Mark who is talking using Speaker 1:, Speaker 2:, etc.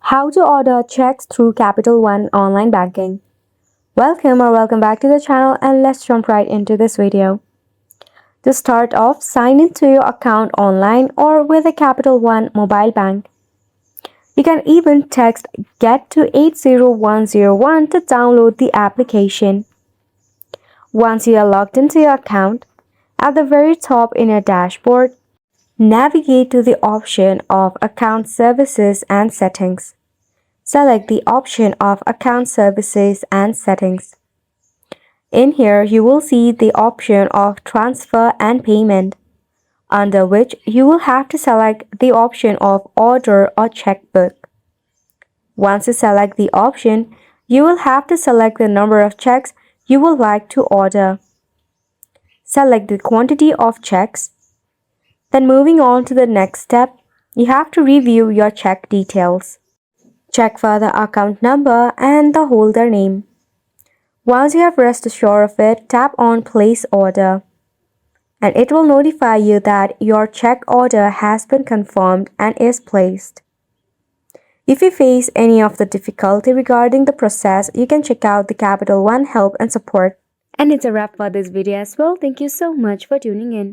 Speaker 1: How to order checks through Capital One online banking. Welcome back to the channel, and let's jump right into this video. To start off, sign into your account online or with a Capital One mobile bank. You can even text GET to 80101 to download the application. Once you are logged into your account, at the very top in your dashboard, navigate to the option of Account Services and Settings. Select the option of Account Services and Settings. In here, you will see the option of Transfer and Payment, under which you will have to select the option of Order or Checkbook. Once you select the option, you will have to select the number of checks you would like to order. Select the quantity of checks. Then moving on to the next step, you have to review your check details. Check for the account number and the holder name. Once you have rest assured of it, tap on Place Order, and it will notify you that your check order has been confirmed and is placed. If you face any of the difficulty regarding the process, you can check out the Capital One help and support. And it's a wrap for this video as well. Thank you so much for tuning in.